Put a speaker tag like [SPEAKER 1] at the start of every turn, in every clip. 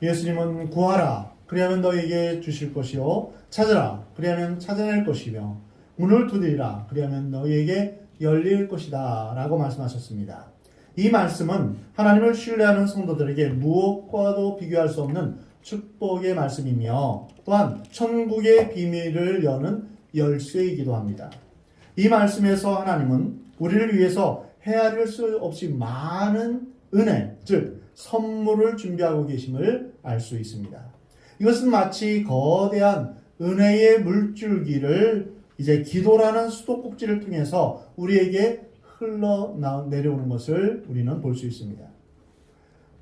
[SPEAKER 1] 예수님은 구하라 그리하면 너에게 주실 것이요 찾으라 그리하면 찾아낼 것이며 문을 두드리라 그리하면 너에게 열릴 것이다 라고 말씀하셨습니다. 이 말씀은 하나님을 신뢰하는 성도들에게 무엇과도 비교할 수 없는 축복의 말씀이며 또한 천국의 비밀을 여는 열쇠이기도 합니다. 이 말씀에서 하나님은 우리를 위해서 헤아릴 수 없이 많은 은혜, 즉 선물을 준비하고 계심을 알 수 있습니다. 이것은 마치 거대한 은혜의 물줄기를 이제 기도라는 수도꼭지를 통해서 우리에게 흘러내려오는 것을 우리는 볼 수 있습니다.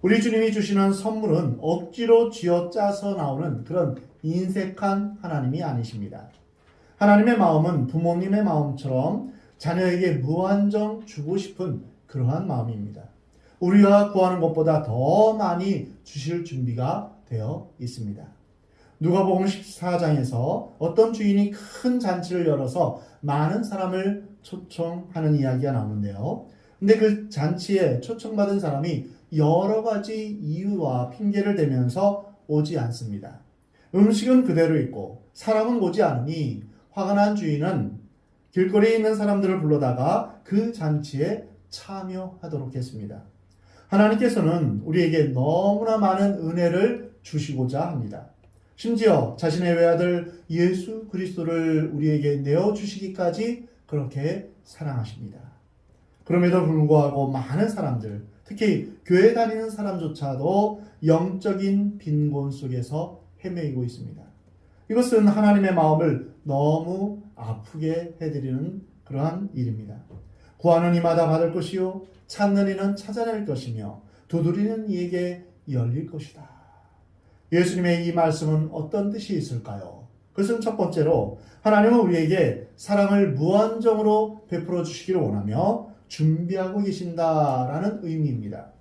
[SPEAKER 1] 우리 주님이 주시는 선물은 억지로 쥐어짜서 나오는 그런 인색한 하나님이 아니십니다. 하나님의 마음은 부모님의 마음처럼 자녀에게 무한정 주고 싶은 그러한 마음입니다. 우리가 구하는 것보다 더 많이 주실 준비가 되어 있습니다. 누가복음 14장에서 어떤 주인이 큰 잔치를 열어서 많은 사람을 초청하는 이야기가 나오는데요. 근데 그 잔치에 초청받은 사람이 여러 가지 이유와 핑계를 대면서 오지 않습니다. 음식은 그대로 있고 사람은 오지 않으니 화가 난 주인은 길거리에 있는 사람들을 불러다가 그 잔치에 참여하도록 했습니다. 하나님께서는 우리에게 너무나 많은 은혜를 주시고자 합니다. 심지어 자신의 외아들 예수 그리스도를 우리에게 내어주시기까지 그렇게 사랑하십니다. 그럼에도 불구하고 많은 사람들, 특히 교회 다니는 사람조차도 영적인 빈곤 속에서 헤매이고 있습니다. 이것은 하나님의 마음을 너무 아프게 해드리는 그러한 일입니다. 구하는 이마다 받을 것이요 찾는 이는 찾아낼 것이며 두드리는 이에게 열릴 것이다. 예수님의 이 말씀은 어떤 뜻이 있을까요? 그것은 첫 번째로 하나님은 우리에게 사랑을 무한정으로 베풀어 주시기를 원하며 준비하고 계신다라는 의미입니다.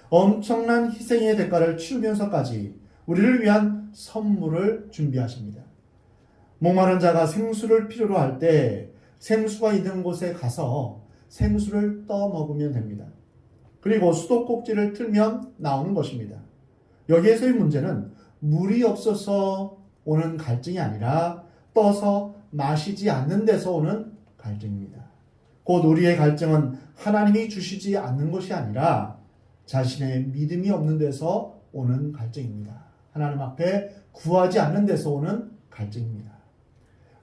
[SPEAKER 1] 엄청난 희생의 대가를 치르면서까지 우리를 위한 선물을 준비하십니다. 목마른 자가 생수를 필요로 할 때 생수가 있는 곳에 가서 생수를 떠먹으면 됩니다. 그리고 수도꼭지를 틀면 나오는 것입니다. 여기에서의 문제는 물이 없어서 오는 갈증이 아니라 떠서 마시지 않는 데서 오는 갈증입니다. 곧 우리의 갈증은 하나님이 주시지 않는 것이 아니라 자신의 믿음이 없는 데서 오는 갈증입니다. 하나님 앞에 구하지 않는 데서 오는 갈증입니다.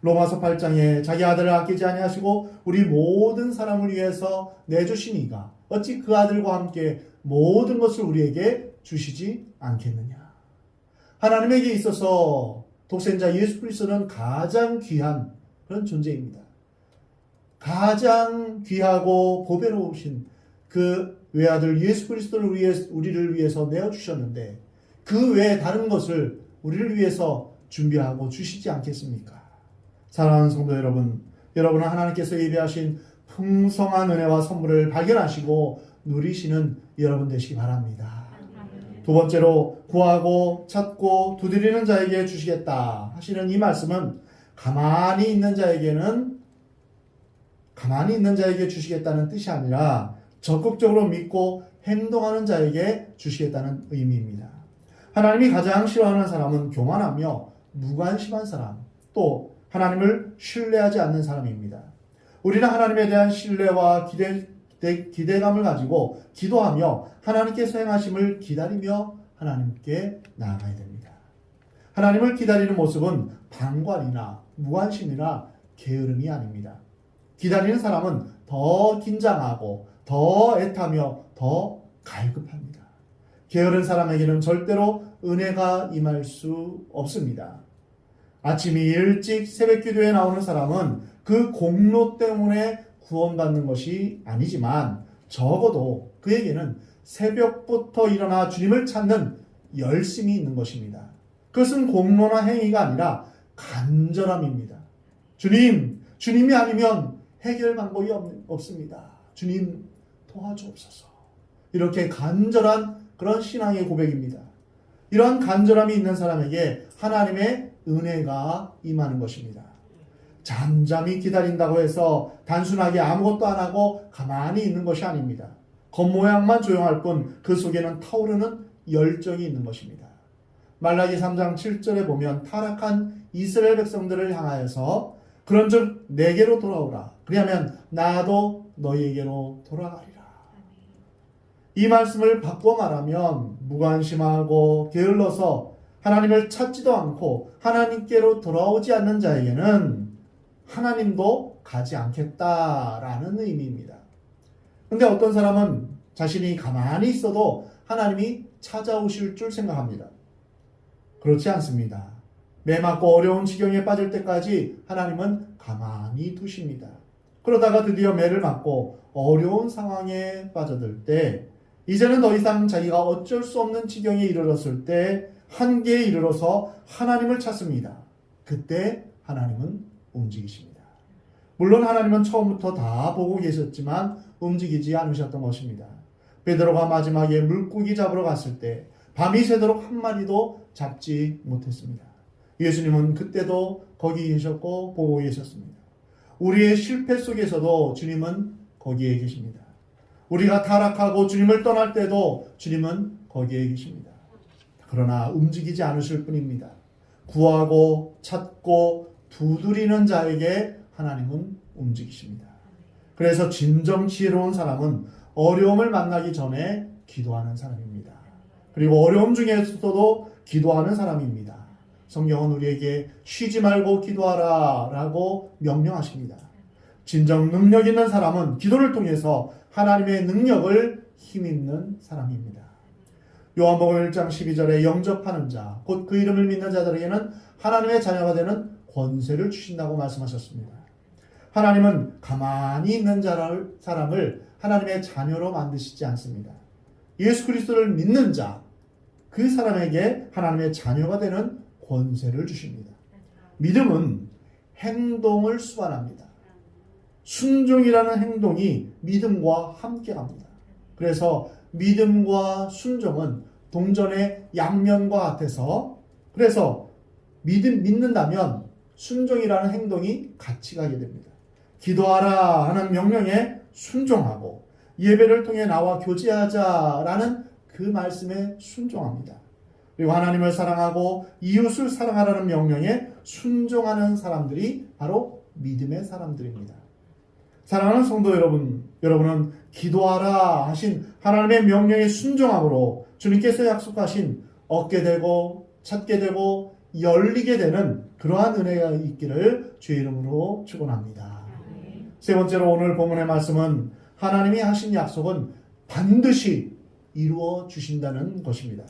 [SPEAKER 1] 로마서 8장에 자기 아들을 아끼지 아니하시고 우리 모든 사람을 위해서 내주신 이가 어찌 그 아들과 함께 모든 것을 우리에게 주시지 않겠느냐. 하나님에게 있어서 독생자 예수 그리스도는 가장 귀한 그런 존재입니다. 가장 귀하고 보배로우신 그 외아들 예수 그리스도를 우리를 위해서 내어주셨는데 그 외에 다른 것을 우리를 위해서 준비하고 주시지 않겠습니까? 사랑하는 성도 여러분, 여러분은 하나님께서 예비하신 풍성한 은혜와 선물을 발견하시고 누리시는 여러분 되시기 바랍니다. 두 번째로 구하고 찾고 두드리는 자에게 주시겠다 하시는 이 말씀은 가만히 있는 자에게 주시겠다는 뜻이 아니라 적극적으로 믿고 행동하는 자에게 주시겠다는 의미입니다. 하나님이 가장 싫어하는 사람은 교만하며 무관심한 사람, 또 하나님을 신뢰하지 않는 사람입니다. 우리는 하나님에 대한 신뢰와 기대감을 가지고 기도하며 하나님께서 행하심을 기다리며 하나님께 나아가야 됩니다. 하나님을 기다리는 모습은 방관이나 무관심이나 게으름이 아닙니다. 기다리는 사람은 더 긴장하고 더 애타며 더 갈급합니다. 게으른 사람에게는 절대로 은혜가 임할 수 없습니다. 아침이 일찍 새벽 기도에 나오는 사람은 그 공로 때문에 구원받는 것이 아니지만 적어도 그에게는 새벽부터 일어나 주님을 찾는 열심이 있는 것입니다. 그것은 공로나 행위가 아니라 간절함입니다. 주님이 아니면 해결 방법이 없습니다. 주님 도와주옵소서. 이렇게 간절한 그런 신앙의 고백입니다. 이러한 간절함이 있는 사람에게 하나님의 은혜가 임하는 것입니다. 잠잠히 기다린다고 해서 단순하게 아무것도 안 하고 가만히 있는 것이 아닙니다. 겉모양만 조용할 뿐 그 속에는 타오르는 열정이 있는 것입니다. 말라기 3장 7절에 보면 타락한 이스라엘 백성들을 향하여서 그런즉 내게로 돌아오라. 그리하면 나도 너희에게로 돌아가리라. 이 말씀을 바꿔 말하면 무관심하고 게을러서 하나님을 찾지도 않고 하나님께로 돌아오지 않는 자에게는 하나님도 가지 않겠다라는 의미입니다. 근데 어떤 사람은 자신이 가만히 있어도 하나님이 찾아오실 줄 생각합니다. 그렇지 않습니다. 매 맞고 어려운 지경에 빠질 때까지 하나님은 가만히 두십니다. 그러다가 드디어 매를 맞고 어려운 상황에 빠져들 때 이제는 더 이상 자기가 어쩔 수 없는 지경에 이르렀을 때 한계에 이르러서 하나님을 찾습니다. 그때 하나님은 움직이십니다. 물론 하나님은 처음부터 다 보고 계셨지만 움직이지 않으셨던 것입니다. 베드로가 마지막에 물고기 잡으러 갔을 때 밤이 새도록 한 마리도 잡지 못했습니다. 예수님은 그때도 거기 계셨고 보고 계셨습니다. 우리의 실패 속에서도 주님은 거기에 계십니다. 우리가 타락하고 주님을 떠날 때도 주님은 거기에 계십니다. 그러나 움직이지 않으실 뿐입니다. 구하고 찾고 두드리는 자에게 하나님은 움직이십니다. 그래서 진정 지혜로운 사람은 어려움을 만나기 전에 기도하는 사람입니다. 그리고 어려움 중에서도 기도하는 사람입니다. 성경은 우리에게 쉬지 말고 기도하라 라고 명령하십니다. 진정 능력 있는 사람은 기도를 통해서 하나님의 능력을 힘입는 사람입니다. 요한복음 1장 12절에 영접하는 자, 곧 그 이름을 믿는 자들에게는 하나님의 자녀가 되는 권세를 주신다고 말씀하셨습니다. 하나님은 가만히 있는 사람을 하나님의 자녀로 만드시지 않습니다. 예수 그리스도를 믿는 자, 그 사람에게 하나님의 자녀가 되는 권세를 주십니다. 믿음은 행동을 수반합니다. 순종이라는 행동이 믿음과 함께 갑니다. 그래서 믿음과 순종은 동전의 양면과 같아서 그래서 믿는다면 순종이라는 행동이 같이 가게 됩니다. 기도하라 하는 명령에 순종하고 예배를 통해 나와 교제하자라는 그 말씀에 순종합니다. 그리고 하나님을 사랑하고 이웃을 사랑하라는 명령에 순종하는 사람들이 바로 믿음의 사람들입니다. 사랑하는 성도 여러분, 여러분은 기도하라 하신 하나님의 명령에 순종함으로 주님께서 약속하신 얻게 되고 찾게 되고 열리게 되는 그러한 은혜가 있기를 주의 이름으로 축원합니다. 세 번째로 오늘 본문의 말씀은 하나님이 하신 약속은 반드시 이루어 주신다는 것입니다.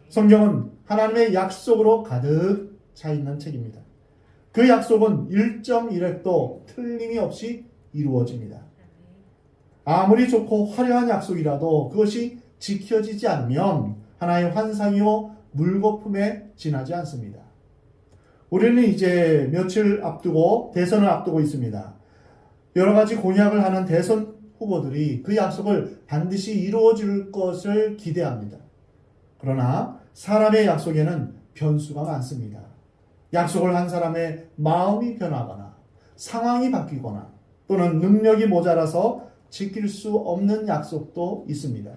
[SPEAKER 1] 성경은 하나님의 약속으로 가득 차 있는 책입니다. 그 약속은 일정 일획도 틀림이 없이 이루어집니다. 아무리 좋고 화려한 약속이라도 그것이 지켜지지 않으면 하나의 환상이요 물거품에 지나지 않습니다. 우리는 이제 며칠 앞두고 대선을 앞두고 있습니다. 여러 가지 공약을 하는 대선 후보들이 그 약속을 반드시 이루어 줄 것을 기대합니다. 그러나 사람의 약속에는 변수가 많습니다. 약속을 한 사람의 마음이 변하거나 상황이 바뀌거나 또는 능력이 모자라서 지킬 수 없는 약속도 있습니다.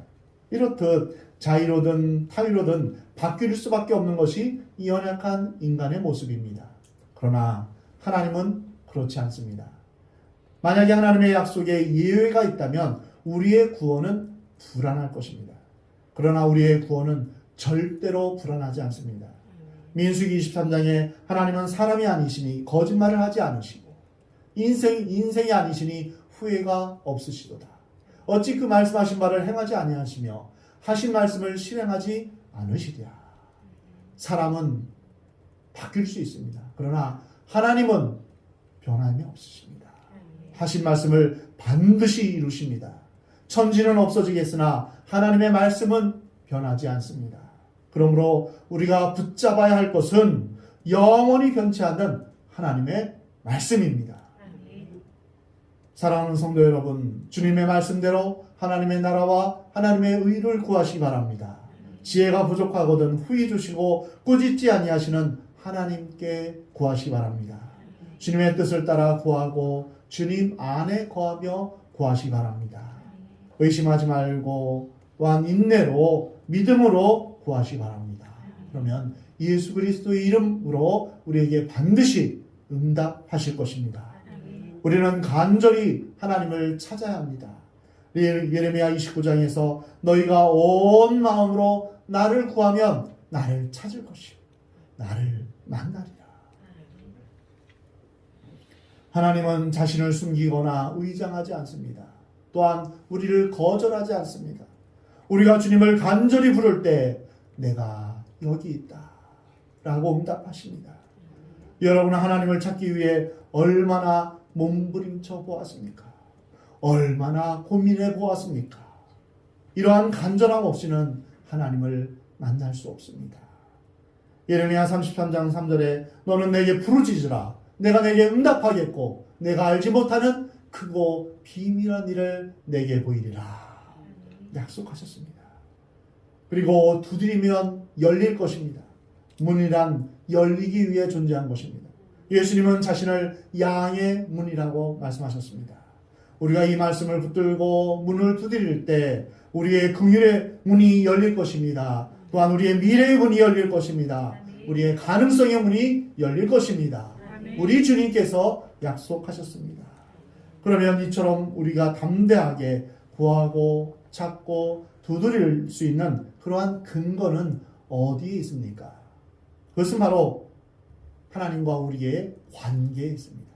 [SPEAKER 1] 이렇듯 자의로든 타의로든 바뀔 수밖에 없는 것이 이 연약한 인간의 모습입니다. 그러나 하나님은 그렇지 않습니다. 만약에 하나님의 약속에 예외가 있다면 우리의 구원은 불안할 것입니다. 그러나 우리의 구원은 절대로 불안하지 않습니다. 민수기 23장에 하나님은 사람이 아니시니 거짓말을 하지 않으시고 인생이 아니시니 후회가 없으시도다. 어찌 그 말씀하신 바를 행하지 아니하시며 하신 말씀을 실행하지 않으시랴. 사람은 바뀔 수 있습니다. 그러나 하나님은 변함이 없으십니다. 하신 말씀을 반드시 이루십니다. 천지는 없어지겠으나 하나님의 말씀은 변하지 않습니다. 그러므로 우리가 붙잡아야 할 것은 영원히 변치 않는 하나님의 말씀입니다. 사랑하는 성도 여러분, 주님의 말씀대로 하나님의 나라와 하나님의 의를 구하시기 바랍니다. 지혜가 부족하거든 후히 주시고 꾸짖지 아니하시는 하나님께 구하시기 바랍니다. 주님의 뜻을 따라 구하고 주님 안에 거하며 구하시기 바랍니다. 의심하지 말고 또한 인내로 믿음으로 구하시기 바랍니다. 그러면 예수 그리스도의 이름으로 우리에게 반드시 응답하실 것입니다. 우리는 간절히 하나님을 찾아야 합니다. 예레미야 29장에서 너희가 온 마음으로 나를 구하면 나를 찾을 것이요 나를 만나리라. 하나님은 자신을 숨기거나 의장하지 않습니다. 또한 우리를 거절하지 않습니다. 우리가 주님을 간절히 부를 때 내가 여기 있다 라고 응답하십니다. 여러분은 하나님을 찾기 위해 얼마나 몸부림쳐 보았습니까? 얼마나 고민해 보았습니까? 이러한 간절함 없이는 하나님을 만날 수 없습니다. 예레미야 33장 3절에 너는 내게 부르짖으라 내가 내게 응답하겠고 내가 알지 못하는 크고 비밀한 일을 내게 보이리라 약속하셨습니다. 그리고 두드리면 열릴 것입니다. 문이란 열리기 위해 존재한 것입니다. 예수님은 자신을 양의 문이라고 말씀하셨습니다. 우리가 이 말씀을 붙들고 문을 두드릴 때 우리의 긍휼의 문이 열릴 것입니다. 또한 우리의 미래의 문이 열릴 것입니다. 우리의 가능성의 문이 열릴 것입니다. 우리 주님께서 약속하셨습니다. 그러면 이처럼 우리가 담대하게 구하고 찾고 두드릴 수 있는 그러한 근거는 어디에 있습니까? 그것은 바로 하나님과 우리의 관계에 있습니다.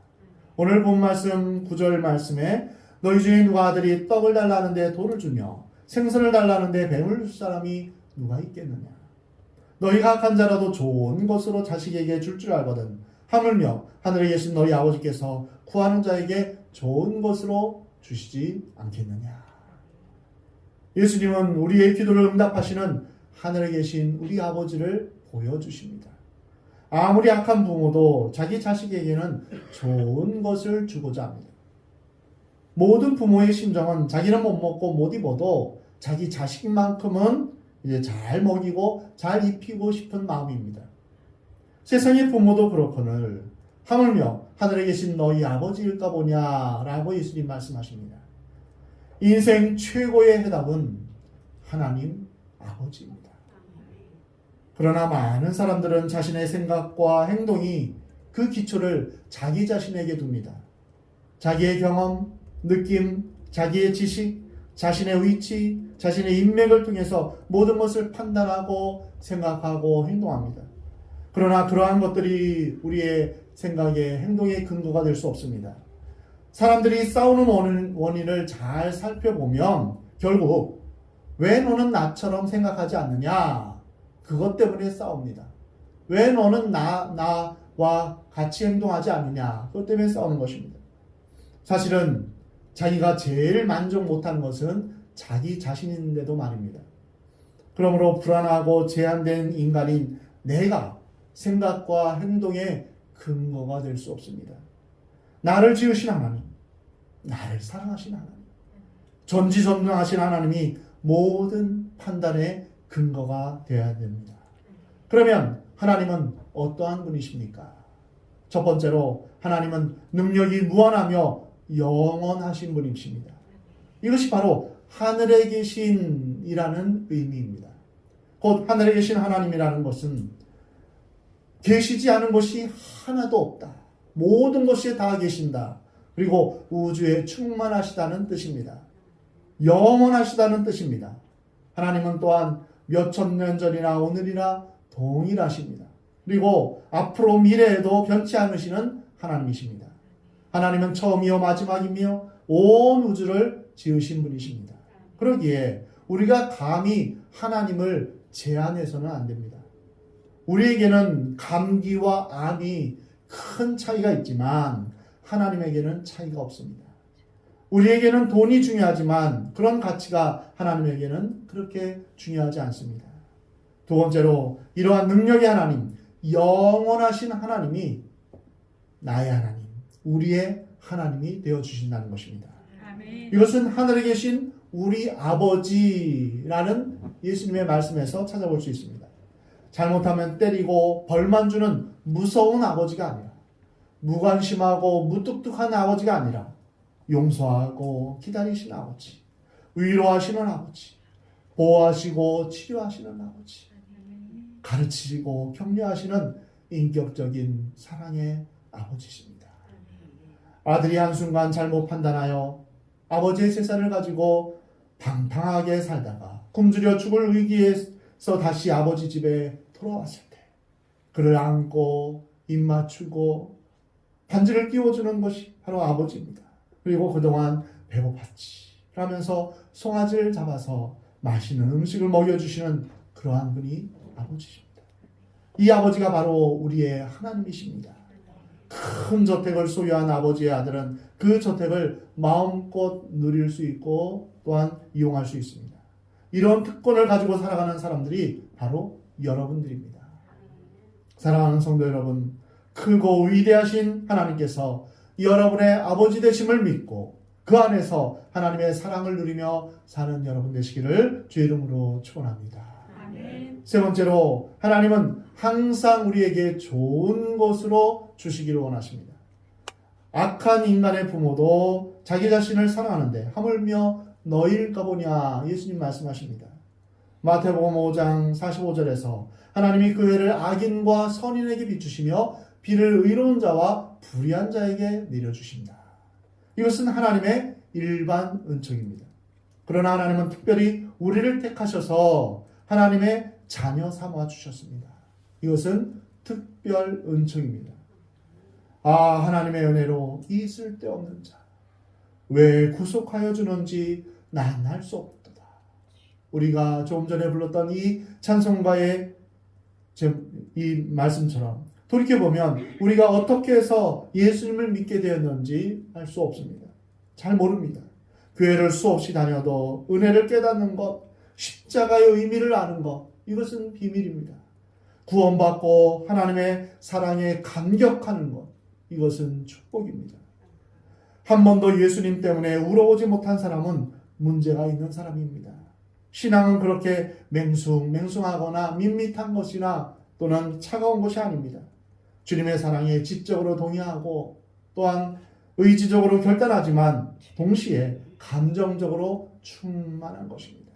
[SPEAKER 1] 오늘 본 말씀 9절 말씀에 너희 중에 누가 아들이 떡을 달라는데 돌을 주며 생선을 달라는데 뱀을 줄 사람이 누가 있겠느냐? 너희가 악한 자라도 좋은 것으로 자식에게 줄 줄 알거든 하물며 하늘에 계신 너희 아버지께서 구하는 자에게 좋은 것으로 주시지 않겠느냐? 예수님은 우리의 기도를 응답하시는 하늘에 계신 우리 아버지를 보여주십니다. 아무리 악한 부모도 자기 자식에게는 좋은 것을 주고자 합니다. 모든 부모의 심정은 자기는 못 먹고 못 입어도 자기 자식만큼은 이제 잘 먹이고 잘 입히고 싶은 마음입니다. 세상의 부모도 그렇거늘 하물며 하늘에 계신 너희 아버지일까 보냐라고 예수님 말씀하십니다. 인생 최고의 해답은 하나님 아버지입니다. 그러나 많은 사람들은 자신의 생각과 행동이 그 기초를 자기 자신에게 둡니다. 자기의 경험, 느낌, 자기의 지식, 자신의 위치, 자신의 인맥을 통해서 모든 것을 판단하고 생각하고 행동합니다. 그러나 그러한 것들이 우리의 생각의 행동의 근거가 될 수 없습니다. 사람들이 싸우는 원인을 잘 살펴보면 결국 왜 너는 나처럼 생각하지 않느냐? 그것 때문에 싸웁니다. 왜 너는 나와 같이 행동하지 않느냐? 그것 때문에 싸우는 것입니다. 사실은 자기가 제일 만족 못한 것은 자기 자신인데도 말입니다. 그러므로 불안하고 제한된 인간인 내가 생각과 행동의 근거가 될 수 없습니다. 나를 지으신 하나님, 나를 사랑하신 하나님, 전지전능하신 하나님이 모든 판단의 근거가 되어야 됩니다. 그러면 하나님은 어떠한 분이십니까? 첫 번째로 하나님은 능력이 무한하며 영원하신 분이십니다. 이것이 바로 하늘에 계신이라는 의미입니다. 곧 하늘에 계신 하나님이라는 것은 계시지 않은 것이 하나도 없다. 모든 것이 다 계신다. 그리고 우주에 충만하시다는 뜻입니다. 영원하시다는 뜻입니다. 하나님은 또한 몇천 년 전이나 오늘이나 동일하십니다. 그리고 앞으로 미래에도 변치 않으시는 하나님이십니다. 하나님은 처음이요 마지막이며 온 우주를 지으신 분이십니다. 그러기에 우리가 감히 하나님을 제한해서는 안 됩니다. 우리에게는 감기와 암이 큰 차이가 있지만 하나님에게는 차이가 없습니다. 우리에게는 돈이 중요하지만 그런 가치가 하나님에게는 그렇게 중요하지 않습니다. 두 번째로 이러한 능력의 하나님, 영원하신 하나님이 나의 하나님, 우리의 하나님이 되어주신다는 것입니다. 아멘. 이것은 하늘에 계신 우리 아버지라는 예수님의 말씀에서 찾아볼 수 있습니다. 잘못하면 때리고 벌만 주는 무서운 아버지가 아니라 무관심하고 무뚝뚝한 아버지가 아니라 용서하고 기다리시는 아버지, 위로하시는 아버지, 보호하시고 치료하시는 아버지, 가르치시고 격려하시는 인격적인 사랑의 아버지십니다. 아들이 한순간 잘못 판단하여 아버지의 재산을 가지고 방탕하게 살다가 굶주려 죽을 위기에서 다시 아버지 집에 돌아왔을 때 그를 안고 입 맞추고 반지를 끼워주는 것이 바로 아버지입니다. 그리고 그동안 배고팠지 라면서 송아지를 잡아서 맛있는 음식을 먹여주시는 그러한 분이 아버지십니다. 이 아버지가 바로 우리의 하나님이십니다. 큰 저택을 소유한 아버지의 아들은 그 저택을 마음껏 누릴 수 있고 또한 이용할 수 있습니다. 이런 특권을 가지고 살아가는 사람들이 바로 여러분들입니다. 사랑하는 성도 여러분, 크고 위대하신 하나님께서 여러분의 아버지 되심을 믿고 그 안에서 하나님의 사랑을 누리며 사는 여러분 되시기를 주의 이름으로 축원합니다.
[SPEAKER 2] 아멘.
[SPEAKER 1] 세 번째로 하나님은 항상 우리에게 좋은 것으로 주시기를 원하십니다. 악한 인간의 부모도 자기 자신을 사랑하는데 하물며 너희일까 보냐 예수님 말씀하십니다. 마태복음 5장 45절에서 하나님이 그 해를 악인과 선인에게 비추시며 비를 의로운 자와 불의한 자에게 내려주신다. 이것은 하나님의 일반 은총입니다. 그러나 하나님은 특별히 우리를 택하셔서 하나님의 자녀 삼아 주셨습니다. 이것은 특별 은총입니다. 하나님의 은혜로 이 쓸데없는 자 왜 구속하여 주는지 난 알 수 없도다. 우리가 조금 전에 불렀던 이 찬송가의 이 말씀처럼 돌이켜보면 우리가 어떻게 해서 예수님을 믿게 되었는지 알 수 없습니다. 잘 모릅니다. 교회를 수없이 다녀도 은혜를 깨닫는 것, 십자가의 의미를 아는 것, 이것은 비밀입니다. 구원받고 하나님의 사랑에 감격하는 것, 이것은 축복입니다. 한 번도 예수님 때문에 울어보지 못한 사람은 문제가 있는 사람입니다. 신앙은 그렇게 맹숭하거나 밋밋한 것이나 또는 차가운 것이 아닙니다. 주님의 사랑에 지적으로 동의하고 또한 의지적으로 결단하지만 동시에 감정적으로 충만한 것입니다.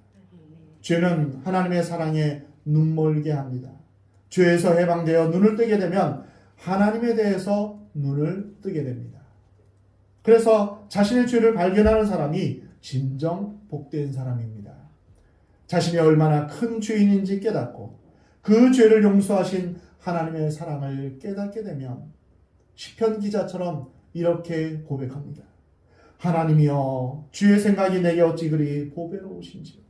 [SPEAKER 1] 죄는 하나님의 사랑에 눈멀게 합니다. 죄에서 해방되어 눈을 뜨게 되면 하나님에 대해서 눈을 뜨게 됩니다. 그래서 자신의 죄를 발견하는 사람이 진정 복된 사람입니다. 자신이 얼마나 큰 죄인인지 깨닫고 그 죄를 용서하신 하나님의 사랑을 깨닫게 되면 시편 기자처럼 이렇게 고백합니다. 하나님이여 주의 생각이 내게 어찌 그리 보배로우신지요.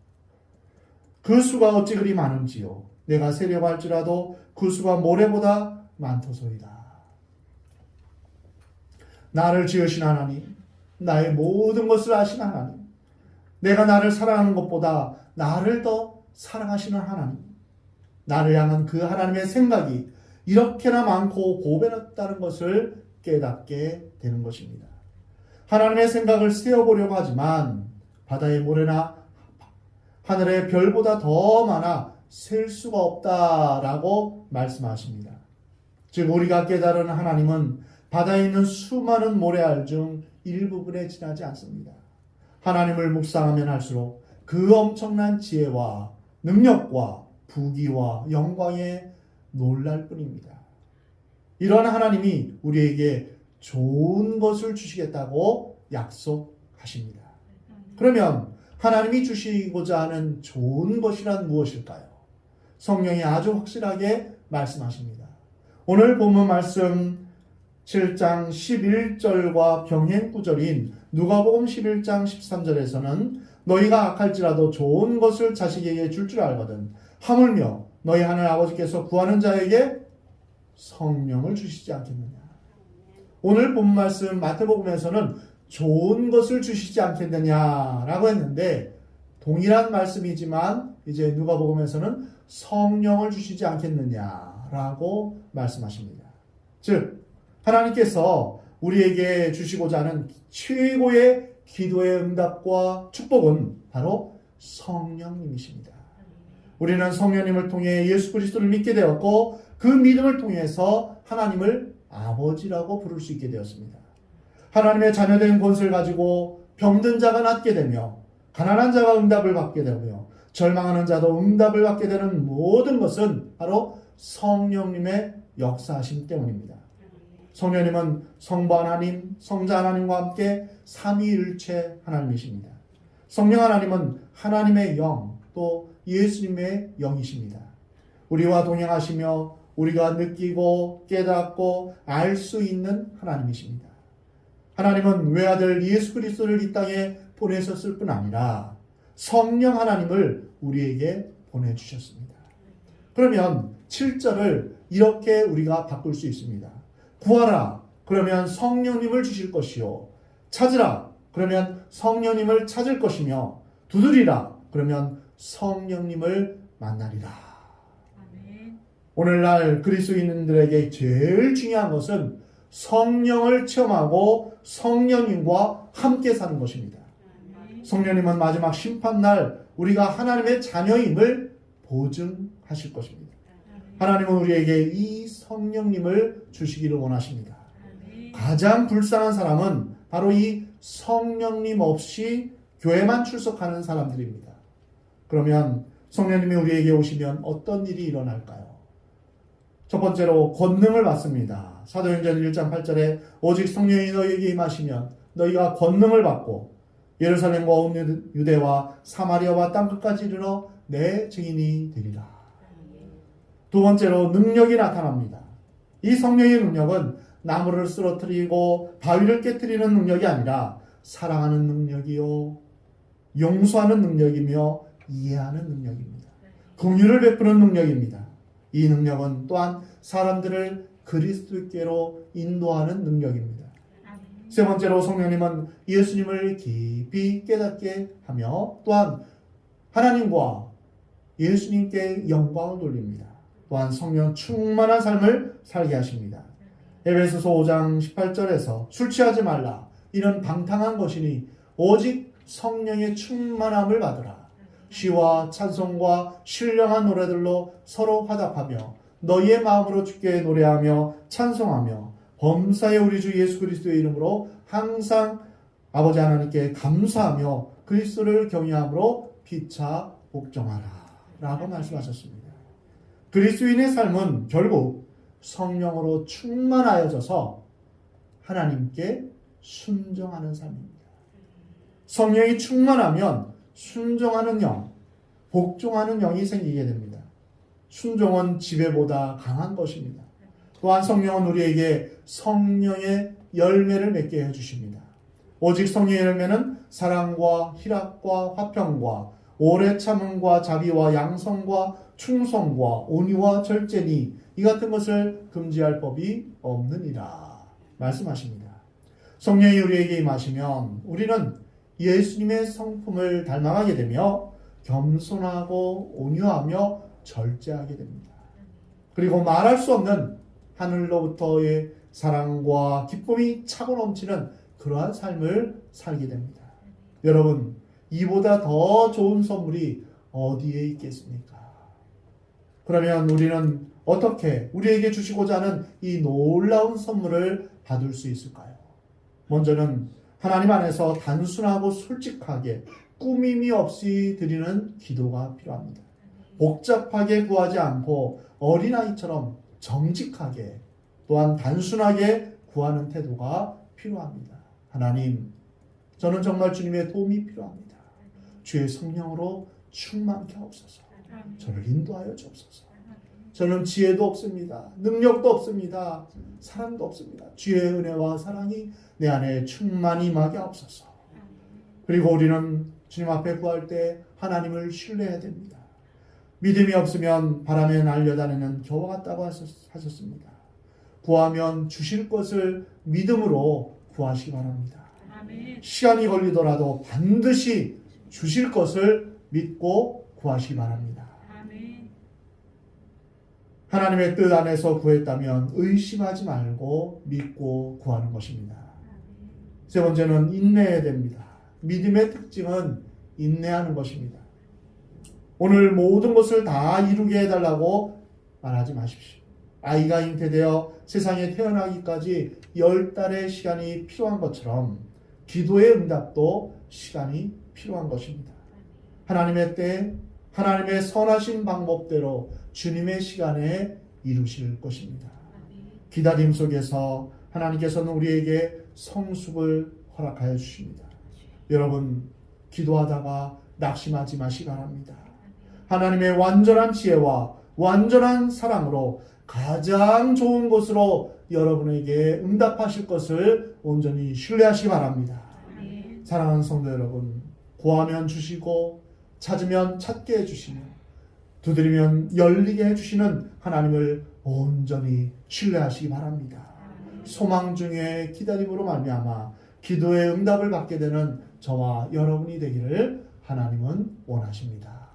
[SPEAKER 1] 그 수가 어찌 그리 많은지요. 내가 세려고 할지라도 그 수가 모래보다 많도소이다. 나를 지으신 하나님, 나의 모든 것을 아신 하나님, 내가 나를 사랑하는 것보다 나를 더 사랑하시는 하나님, 나를 향한 그 하나님의 생각이 이렇게나 많고 고배롭다는 것을 깨닫게 되는 것입니다. 하나님의 생각을 세어보려고 하지만 바다의 모래나 하늘의 별보다 더 많아 셀 수가 없다라고 말씀하십니다. 즉 우리가 깨달은 하나님은 바다에 있는 수많은 모래알 중 일부분에 지나지 않습니다. 하나님을 묵상하면 할수록 그 엄청난 지혜와 능력과 부귀와 영광에 놀랄 뿐입니다. 이런 하나님이 우리에게 좋은 것을 주시겠다고 약속하십니다. 그러면 하나님이 주시고자 하는 좋은 것이란 무엇일까요? 성령이 아주 확실하게 말씀하십니다. 오늘 본문 말씀 7장 11절과 병행 구절인 누가복음 11장 13절에서는 너희가 악할지라도 좋은 것을 자식에게 줄 줄 알거든 하물며 너희 하늘 아버지께서 구하는 자에게 성령을 주시지 않겠느냐. 오늘 본 말씀 마태복음에서는 좋은 것을 주시지 않겠느냐라고 했는데 동일한 말씀이지만 이제 누가복음에서는 성령을 주시지 않겠느냐라고 말씀하십니다. 즉 하나님께서 우리에게 주시고자 하는 최고의 기도의 응답과 축복은 바로 성령님이십니다. 우리는 성령님을 통해 예수 그리스도를 믿게 되었고 그 믿음을 통해서 하나님을 아버지라고 부를 수 있게 되었습니다. 하나님의 자녀된 권세를 가지고 병든 자가 낫게 되며 가난한 자가 응답을 받게 되며 절망하는 자도 응답을 받게 되는 모든 것은 바로 성령님의 역사하심 때문입니다. 성령님은 성부 하나님, 성자 하나님과 함께 삼위일체 하나님이십니다. 성령 하나님은 하나님의 영, 또 예수님의 영이십니다. 우리와 동행하시며 우리가 느끼고 깨닫고 알 수 있는 하나님이십니다. 하나님은 외아들 예수 그리스도를 이 땅에 보내셨을 뿐 아니라 성령 하나님을 우리에게 보내주셨습니다. 그러면 7절을 이렇게 우리가 바꿀 수 있습니다. 구하라, 그러면 성령님을 주실 것이요. 찾으라, 그러면 성령님을 찾을 것이며, 두드리라, 그러면 성령님을 만나리라. 아멘. 오늘날 그리스도인들에게 제일 중요한 것은 성령을 체험하고 성령님과 함께 사는 것입니다. 아멘. 성령님은 마지막 심판날 우리가 하나님의 자녀임을 보증하실 것입니다. 하나님은 우리에게 이 성령님을 주시기를 원하십니다. 가장 불쌍한 사람은 바로 이 성령님 없이 교회만 출석하는 사람들입니다. 그러면 성령님이 우리에게 오시면 어떤 일이 일어날까요? 첫 번째로 권능을 받습니다. 사도행전 1장 8절에 오직 성령이 너희에게 임하시면 너희가 권능을 받고 예루살렘과 온 유대와 사마리아와 땅끝까지 이르러 내 증인이 되리라. 두 번째로 능력이 나타납니다. 이 성령의 능력은 나무를 쓰러뜨리고 바위를 깨뜨리는 능력이 아니라 사랑하는 능력이요, 용서하는 능력이며 이해하는 능력입니다. 긍휼을 베푸는 능력입니다. 이 능력은 또한 사람들을 그리스도께로 인도하는 능력입니다. 세 번째로 성령님은 예수님을 깊이 깨닫게 하며 또한 하나님과 예수님께 영광을 돌립니다. 또한 성령 충만한 삶을 살게 하십니다. 에베소서 5장 18절에서 술 취하지 말라, 이는 방탕한 것이니 오직 성령의 충만함을 받으라. 시와 찬송과 신령한 노래들로 서로 화답하며 너희의 마음으로 주께 노래하며 찬송하며 범사의 우리 주 예수 그리스도의 이름으로 항상 아버지 하나님께 감사하며 그리스도를 경외함으로 피차 복종하라 라고 말씀하셨습니다. 그리스도인의 삶은 결국 성령으로 충만하여져서 하나님께 순종하는 삶입니다. 성령이 충만하면 순종하는 영, 복종하는 영이 생기게 됩니다. 순종은 지배보다 강한 것입니다. 또한 성령은 우리에게 성령의 열매를 맺게 해주십니다. 오직 성령의 열매는 사랑과 희락과 화평과 오래 참음과 자비와 양성과 충성과 온유와 절제니 이 같은 것을 금지할 법이 없느니라 말씀하십니다. 성령이 우리에게 임하시면 우리는 예수님의 성품을 닮아가게 되며 겸손하고 온유하며 절제하게 됩니다. 그리고 말할 수 없는 하늘로부터의 사랑과 기쁨이 차고 넘치는 그러한 삶을 살게 됩니다. 여러분, 이보다 더 좋은 선물이 어디에 있겠습니까? 그러면 우리는 어떻게 우리에게 주시고자 하는 이 놀라운 선물을 받을 수 있을까요? 먼저는 하나님 안에서 단순하고 솔직하게 꾸밈이 없이 드리는 기도가 필요합니다. 복잡하게 구하지 않고 어린아이처럼 정직하게 또한 단순하게 구하는 태도가 필요합니다. 하나님, 저는 정말 주님의 도움이 필요합니다. 주의 성령으로 충만케 하옵소서. 저를 인도하여 주옵소서. 저는 지혜도 없습니다. 능력도 없습니다. 사랑도 없습니다. 주의 은혜와 사랑이 내 안에 충만히 임하게 하옵소서. 그리고 우리는 주님 앞에 구할 때 하나님을 신뢰해야 됩니다. 믿음이 없으면 바람에 날려다니는 겨와 같다고 하셨습니다. 구하면 주실 것을 믿음으로 구하시기 바랍니다. 아멘. 시간이 걸리더라도 반드시 주실 것을 믿고 구하시기 바랍니다. 아멘. 하나님의 뜻 안에서 구했다면 의심하지 말고 믿고 구하는 것입니다. 아멘. 세 번째는 인내해야 됩니다. 믿음의 특징은 인내하는 것입니다. 오늘 모든 것을 다 이루게 해달라고 말하지 마십시오. 아이가 잉태되어 세상에 태어나기까지 10달의 시간이 필요한 것처럼 기도의 응답도 시간이 필요한 것입니다. 하나님의 때 하나님의 선하신 방법대로 주님의 시간에 이루실 것입니다. 기다림 속에서 하나님께서는 우리에게 성숙을 허락하여 주십니다. 여러분, 기도하다가 낙심하지 마시기 바랍니다. 하나님의 완전한 지혜와 완전한 사랑으로 가장 좋은 곳으로 여러분에게 응답하실 것을 온전히 신뢰하시기 바랍니다. 사랑하는 성도 여러분, 구하면 주시고 찾으면 찾게 해주시며 두드리면 열리게 해주시는 하나님을 온전히 신뢰하시기 바랍니다. 소망 중에 기다림으로 말미암아 기도의 응답을 받게 되는 저와 여러분이 되기를 하나님은 원하십니다.